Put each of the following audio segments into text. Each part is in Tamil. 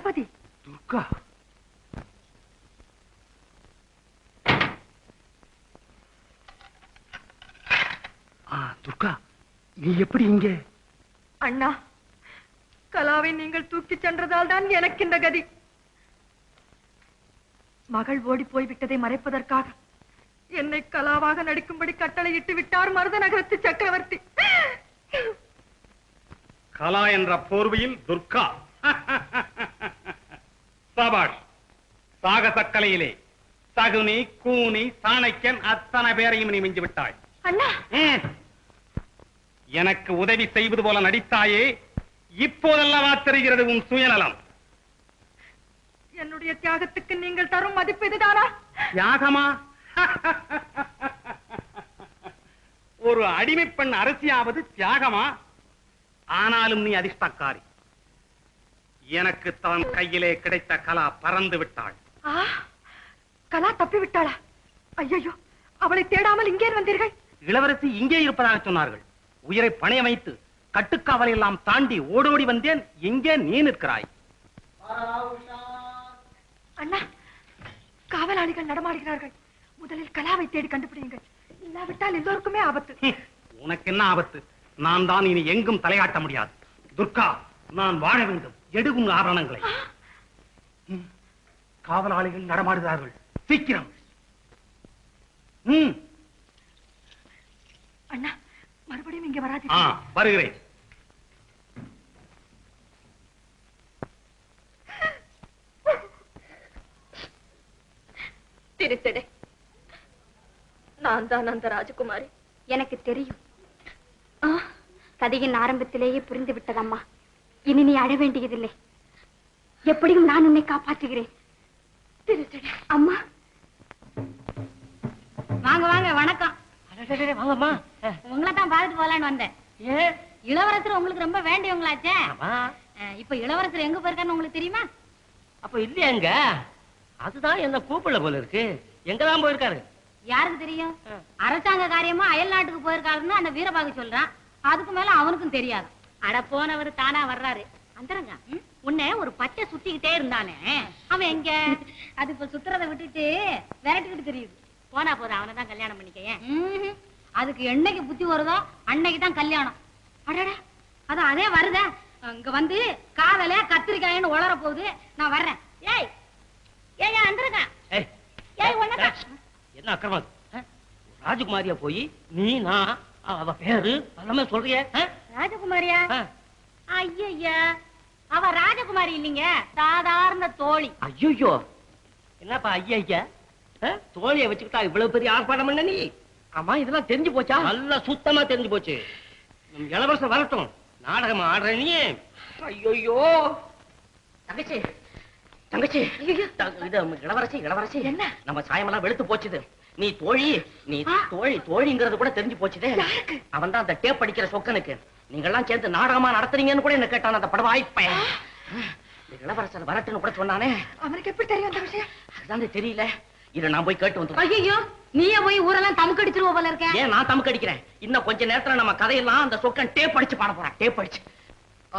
தளபதி. துர்கா, துர்கா, நீ எப்படி இங்கே? அண்ணா, கலாவை நீங்கள் தூக்கிச் சென்றதால் தான் எனக்கு இந்த கதி. மகள் ஓடி போய்விட்டதை மறைப்பதற்காக என்னை கலாவாக நடிக்கும்படி கட்டளையிட்டு விட்டார் மருத நகரத்து சக்கரவர்த்தி. கலா என்ற போர்வையில் துர்கா. சபாஷ். சாகசக்கலையிலே சகுனி, கூனி, சாணக்கியன் அத்தனை பேரையும் நீ மிஞ்சி விட்டாய். அண்ணா, எனக்கு உதவி செய்வது போல நடித்தாயே, இப்போதெல்லாம் தெரிகிறது உன் சுயநலம். என்னுடைய தியாகத்துக்கு நீங்கள் தரும் மதிப்பு இதுதானா? தியாகமா? ஒரு அடிமை பெண் அரசியாவது தியாகமா? ஆனாலும் நீ அதிர்ஷ்டக்காரி. எனக்கு தன் கையிலே கிடைத்த கலா பறந்து விட்டாள். கலா தப்பி விட்டாளா? ஐயோ, அவளை தேடாமல் இங்கே வந்தீர்கள்? இளவரசி இங்கே இருப்பதாக சொன்னார்கள். உயிரை பணைய வைத்து கட்டுக்காவலை எல்லாம் தாண்டி ஓடோடி வந்தேன். எங்கே நீ நிற்கிறாய்? அண்ணா, காவலாளிகள் நடமாடுகிறார்கள். முதலில் கலாவை தேடி கண்டுபிடியுங்கள். இல்லாவிட்டால் எல்லோருக்குமே ஆபத்து. உனக்கு என்ன ஆபத்து? நான் தான் இனி எங்கும் தலையாட்ட முடியாது. துர்கா, நான் வாழ வேண்டும். எடுக்கும் ஆபரணங்களை. காவலாளிகள் நடமாடுகிறார்கள். சீக்கிரம். அண்ணா, மறுபடியும் இங்கே வராது. வருகிறேன். திருத்தடை, நான் தான் அந்த ராஜகுமாரி. எனக்கு தெரியும். கதையின் ஆரம்பத்திலேயே புரிந்து விட்டதம்மா. இனி நீ அழ வேண்டியதில்லை. எப்படியும் நான் உன்னை காப்பாற்றுகிறேன். திருத்தடை அம்மா, வாங்க வாங்க. வணக்கம். வாங்கம்மா. உங்களை தான் பார்த்துட்டு போலான்னு வந்தேன். இளவரசர் உங்களுக்கு ரொம்ப வேண்டியவங்களாச்சே. இப்ப இளவரசர் எங்க போயிருக்காருன்னு உங்களுக்கு தெரியுமா? அப்ப இல்லையா? எங்க? அதுதான் என்ன கூப்பிடல போல இருக்கு. எங்கதான் போயிருக்காரு? யாருக்கு தெரியும்? அரசாங்க காரியமா அயல் நாட்டுக்கு போயிருக்காருன்னு அந்த வீரபாகு சொல்றான். அதுக்கு மேல அவனுக்கும் தெரியாது. அட போனவர் தானா வர்றாரு. அந்தரங்க உன்னை ஒரு பச்சை சுத்திக்கிட்டே இருந்தானே, அவன் எங்க? அது இப்ப சுத்துறதை விட்டுட்டு விரட்டிக்கிட்டு தெரியுது. போனா போதும், அவனை தான் கல்யாணம் பண்ணிக்க. அதுக்கு என்னைக்கு புத்தி வருதோ அன்னைக்கு தான் கல்யாணம். அடடா, அதான் அதே வருத. இங்க வந்து காதல கத்திரிக்காயின்னு உளர போகுது. நான் வர்றேன். ஏய் ஏய் அந்தரங்க, ஏய் ஒண்ணா என்ன அக்கிரமம்? ராஜகுமாரியா போய் நீ நான் அவ பேரு எல்லாமே சொல்றிய? ராஜகுமாரியா? ஐயா, அவ ராஜகுமாரி இல்லைங்க, சாதாரண தோழி. ஐயோ, என்னப்பா ஐயா? தோழியை வச்சுக்கிட்டா இவ்வளவு பெரிய ஆர்ப்பாட்டம் பண்ண நீ? ஆமா, இதெல்லாம் தெரிஞ்சு போச்சா? நல்லா சுத்தமா தெரிஞ்சு போச்சு. இளவரசர் வரட்டும், நாடகம் ஆடுற நீ. ஐயோ தங்கச்சி, தங்கச்சி, இளவரசி இளவரசி, என்ன நம்ம சாயமெல்லாம் வெளுத்து போச்சுது. நீ தோழி, நீ தோழி தோழிங்கிறது கூட தெரிஞ்சு போச்சுதே. அவன் தான் அந்த டேப் அடிக்கிற சொக்கனுக்கு. நீங்க எல்லாம் சேர்ந்து நாடகமா நடத்துறீங்கன்னு கூட என்ன கேட்டான் அந்த படம் வாய்ப்பேன். இளவரசர் வரட்டுன்னு கூட சொன்னானே. அவனுக்கு எப்படி தெரியும் அந்த விஷயம்? அதுதான் தெரியல. இதை நான் போய் கேட்டு வந்து. ஐயோ, நீயே போய் ஊரெல்லாம் தமுக்கு அடிச்சிருவ போல இருக்க. ஏன் நான் தமுக்கு அடிக்கிறேன்? இன்னும் கொஞ்ச நேரத்துல நம்ம கதையெல்லாம் அந்த சொக்கன் டேப் அடிச்சு பாட போறான். டேப் அடிச்சு.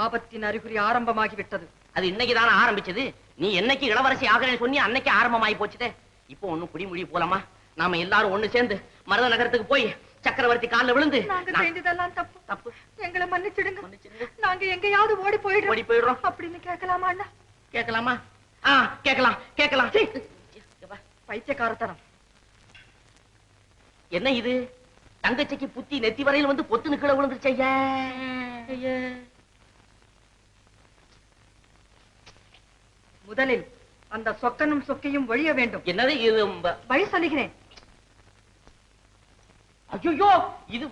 ஆபத்தின் அறிகுறி ஆரம்பமாகி விட்டது. அது இன்னைக்கு தானே ஆரம்பிச்சது. நீ என்னைக்கு இளவரசி ஆகிறேன்னு சொன்னி அன்னைக்கு ஆரம்பமாயி போச்சுதே. இப்போ ஒண்ணும் குடிமொழி போலாமா? நாம எல்லாரும் ஒண்ணு சேர்ந்து மருத நகரத்துக்கு போய் சக்கரவர்த்தி காலில் விழுந்து, நாங்க செஞ்சதெல்லாம் தப்பு தப்பு, எங்களை மன்னிச்சிடுங்க, நாங்க எங்கேயாவது ஓடி போயிடுறோம் அப்படின்னு கேட்கலாமா அண்ணா? கேட்கலாமா? கேட்கலாம் கேட்கலாம். பைத்தியக்காரத்தனம். என்ன இது? தங்கச்சிக்கு புத்தி நெத்தி வரையில் வந்து பொத்துன்னு கீழே விழுந்துருச்சு. ஐயா, முதலில் அந்த சொக்கனும் சொக்கையும் ஒழிய வேண்டும். என்னது இது? வழி சொல்லுகிறேன். ஐயோ, இது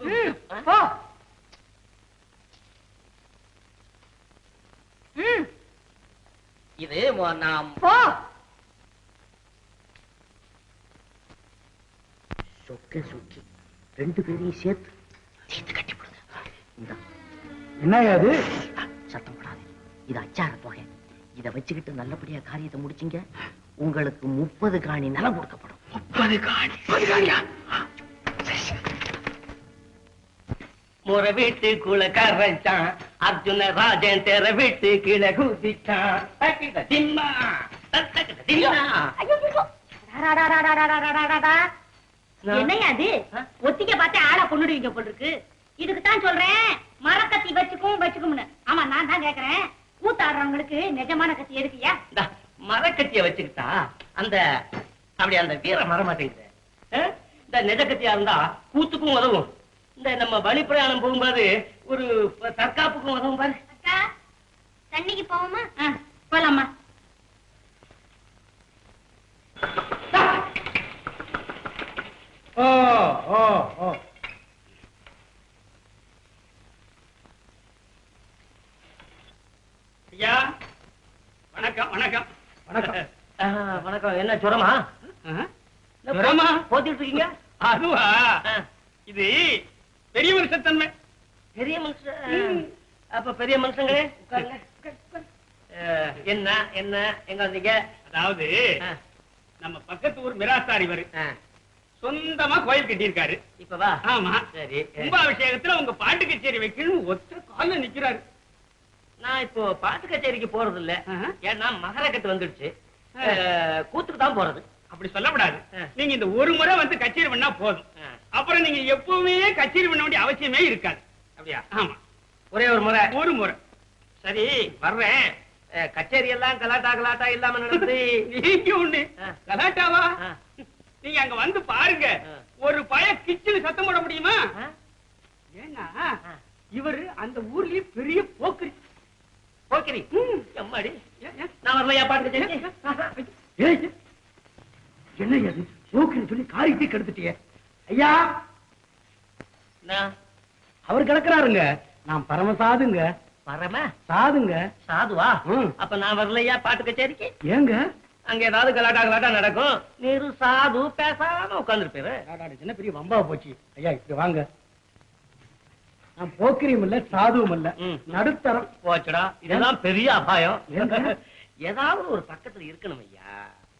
இது நாம் சொக்க சொக்கி ரெண்டு பேரையும் சேர்த்து தீர்த்து கட்டி போடுங்க. என்ன அது? சத்தம் போடாது. இது அச்சார தொகை. இதை வச்சுக்கிட்டு நல்லபடியா காரியத்தை முடிச்சிங்க, உங்களுக்கு 30 காணி நிலம் கொடுக்கப்படும். 30 காணியா? முறை வீட்டுக்குள்ள கரைச்சான் அர்ஜுன ராஜன் தேர விட்டு கீழே குதிச்சான் தக்கிட திம்மா தக்கிட திம்மா. என்னையா அது ஒத்திக்க பார்த்தே ஆளை கொண்டுடுவீங்க போல் இருக்கு. இதுக்கு தான் சொல்றேன் மரக்கத்தி வச்சுக்கும்னு. ஆமா நான் தான் கேக்குறேன், கூத்தாடுறவங்களுக்கு நிஜமான கத்தி எதுக்குயா? மரக்கத்திய வச்சுக்கிட்டா அந்த அப்படி அந்த வீரம் வர மாட்டேங்குது. இந்த நெஜ கத்தியா இருந்தா கூத்துக்கும் உதவும், இந்த நம்ம வழி பிரயாணம் போகும்போது ஒரு தற்காப்புக்கும் உதவும் பாரு. அக்கா தண்ணிக்கு போவோமா? போலாமா? ஓ ஓ ஓ ஐயா வணக்கம் வணக்கம் வணக்கம். வணக்கம். என்ன ஜுரமா? ஜுரமா? போத்திட்டு இருக்கீங்க? அதுவா, இது பெரிய மனுஷத்தன்மை. பெரிய மனுஷன். அப்ப பெரிய மனுஷங்களே உட்காருங்க. என்ன என்ன எங்க வந்தீங்க? அதாவது நம்ம பக்கத்து ஊர் மிராசாரி வரு சொந்தமா கோயில் கட்டியிருக்காரு. இப்ப வா. ஆமா, சரி. கும்பாபிஷேகத்துல உங்க பாட்டு கச்சேரி வைக்கணும் ஒத்த கால நிக்கிறாரு. நான் இப்போ பாட்டு கச்சேரிக்கு போறது இல்ல. ஏன்னா மகரக்கட்டு வந்துடுச்சு. கூத்துக்கு தான் போறது. அப்படி சொல்லக்கூடாது. நீங்க இந்த ஒரு முறை வந்து கச்சேரி பண்ணா போதும். அப்புறம் நீங்க எப்பவுமே கச்சேரி பண்ண வேண்டிய அவசியமே இருக்காது. அப்படியா? ஆமா, ஒரே ஒரு முறை. ஒரு முறை. சரி வர்றேன். கச்சேரி எல்லாம் கலாட்டா கலாட்டா இல்லாம நடந்து நீங்க ஒண்ணு கலாட்டாவா? நீங்க அங்க வந்து பாருங்க, ஒரு பய கிச்சனு சத்தம் போட முடியுமா? ஏன்னா இவரு அந்த ஊர்லயே பெரிய போக்கிரி. போக்கிரி? அம்மாடி, நான் வரலையா பாட்டு கச்சேரி? என்ன அது போக்குன்னு சொல்லி காரியத்தை கெடுத்துட்டிய. ஐயா அவர் கிடக்குறாருங்க. நான் பரமசாதுங்க. பரம சாதுங்க. சாதுவா? அப்ப நான் வரலையா பாட்டு கச்சேரிக்கு? ஏங்க அங்க ஏதாவது கலாட்டா கலாட்டா நடக்கும், நீரு சாது பேசாம உட்கார்ந்துருப்பேரு. என்ன பெரிய வம்பா போச்சு. ஐயா இப்படி வாங்க. நான் போக்கிரியும் இல்ல சாதுவும் இல்ல, நடுத்தரம். போச்சுடா, இதெல்லாம் பெரிய அபாயம். ஏதாவது ஒரு பக்கத்துல இருக்கணும் ஐயா.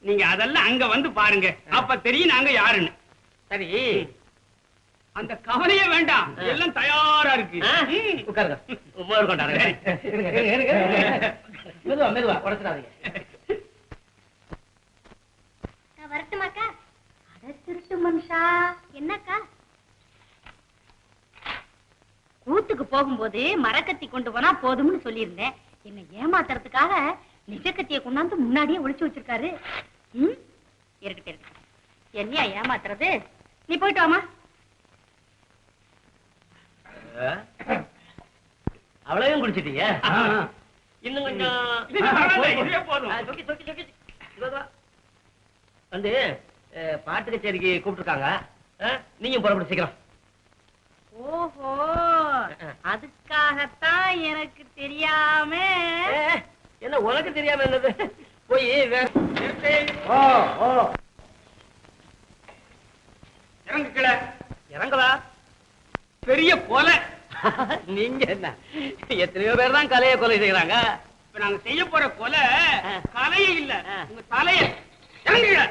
நீங்க அதெல்லாம் அங்க வந்து பாருங்க, அப்ப தெரியும் நாங்க யாருன்னு. சரி, அந்த கவலையே வேண்டாம், எல்லாம் தயாரா இருக்கு. உட்காருங்க. மோர் கொண்டாரு. மெதுவா மெதுவா உடச்சிடாதீங்க. வரட்டுமாக்கா? அட திருட்டு மனுஷா. என்னக்கா? கூத்துக்கு போகும்போது மரக்கத்தி கொண்டு போனா போதும்னு சொல்லியிருந்தேன். என்ன ஏமாத்துறதுக்காக நிஜ கத்தியை கொண்டாந்து முன்னாடியே ஒளிச்சு வச்சிருக்காரு. இருக்கட்டும் இருக்கட்டும், என்னையா ஏமாத்துறது? நீ போயிட்டு வாமா. அவ்வளவையும் குடிச்சிட்டீங்க? இன்னும் கொஞ்சம் வந்து பாட்டு கச்சேரிக்கு கூப்பிட்டுருக்காங்க. நீங்க புறப்பட்டு சீக்கிரம். ஓஹோ, அதுக்காகத்தான் எனக்கு தெரியாம. என்ன உனக்கு தெரியாம என்னது? போய் வேற இறங்கு கீழே. இறங்கலா? பெரிய கொலை. நீங்க என்ன எத்தனையோ பேர் தான் கலையை கொலை செய்யறாங்க. இப்ப நாங்க செய்ய போற கொலை கலையே இல்ல, உங்க தலைய. இறங்குங்க.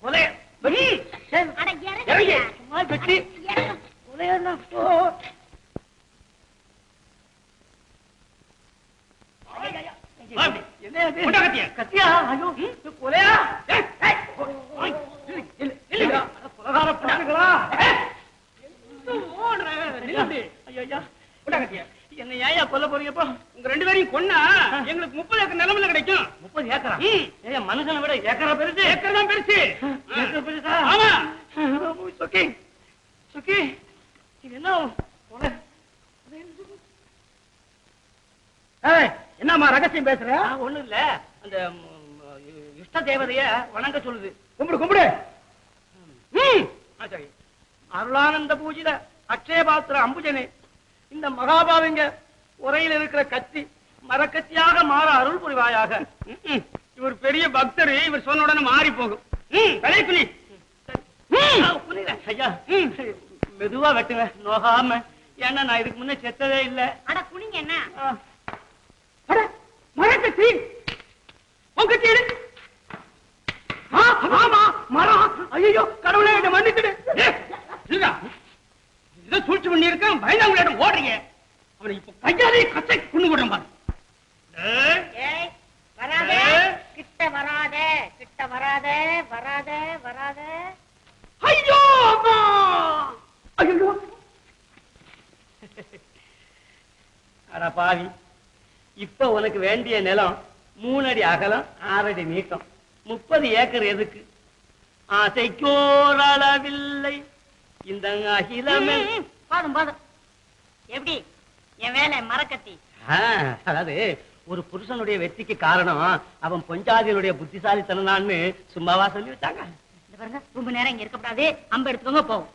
கொலை அட இறங்கு. வெட்டி கத்தியா? ஐயோ கொலையா? என்ன ஏயா கொல்ல போறீங்கப்போ? உங்க ரெண்டு பேரையும் கொன்னா எங்களுக்கு 30 ஏக்கர் நிலமில கிடைக்கும். 30 ஏக்கரா? ஏன் மனுஷனை விட ஏக்கரா பெருசு? ஏக்கர் தான் பெருசு. ஏக்கர் பெருசா? ஆமா. சுக்கி சுக்கி, இது என்ன கொலை? என்னம்மா ரகசியம் பேசுற? ஒண்ணும் இல்ல, அந்த இஷ்ட தேவதைய வணங்க சொல்லுது. கும்பிடு கும்பிடு. சரி. அருளானந்த பூஜித அக்ஷயபாத்திர அம்புஜனே, இந்த மகாபாவிங்க உரையில் இருக்கிற கத்தி மரக்கத்தியாக மாற அருள் புரிவாயாக. இவர் பெரிய பக்தர், இவர் சொன்ன உடனே மாறி போகும். தலை குனி. ஐயா மெதுவா வெட்டுங்க, நோகாம. ஏன்னா நான் இதுக்கு முன்ன செத்ததே இல்ல. அட குனிங்க. என்ன மரக்கத்தி உங்கத்தி? ஆமா மரம். ஐயோ கடவுளே, என்ன மன்னிச்சுடு. இதை சூழ்ச்சி பண்ணி இருக்க பயந்தாங்களிடம் ஓடுறீங்க. அவனை இப்ப கையாலே கசை கொண்டு விடுறேன் பாரு. ஏய் வராதே கிட்ட வராதே கிட்ட வராதே வராதே வராதே. ஐயோ அம்மா! ஐயோ! அட பாவி, இப்ப உனக்கு வேண்டிய நிலம் 3 அடி அகலம் 6 அடி நீட்டம் 30 ஏக்கர் எதுக்கு? ஆசைக்கோர் அளவில்லை இந்த அகிலமே. போதும் போதும். எப்படி என் வேலை மரக்கத்தி? அதாவது ஒரு புருஷனுடைய வெற்றிக்கு காரணம் அவன் பொஞ்சாதிகளுடைய புத்திசாலித்தனான்னு சும்மாவா சொல்லி வச்சாங்க. இந்த பாருங்க ரொம்ப நேரம் இங்க இருக்கப்படாது. அம்பு எடுத்துக்கோங்க போகும்.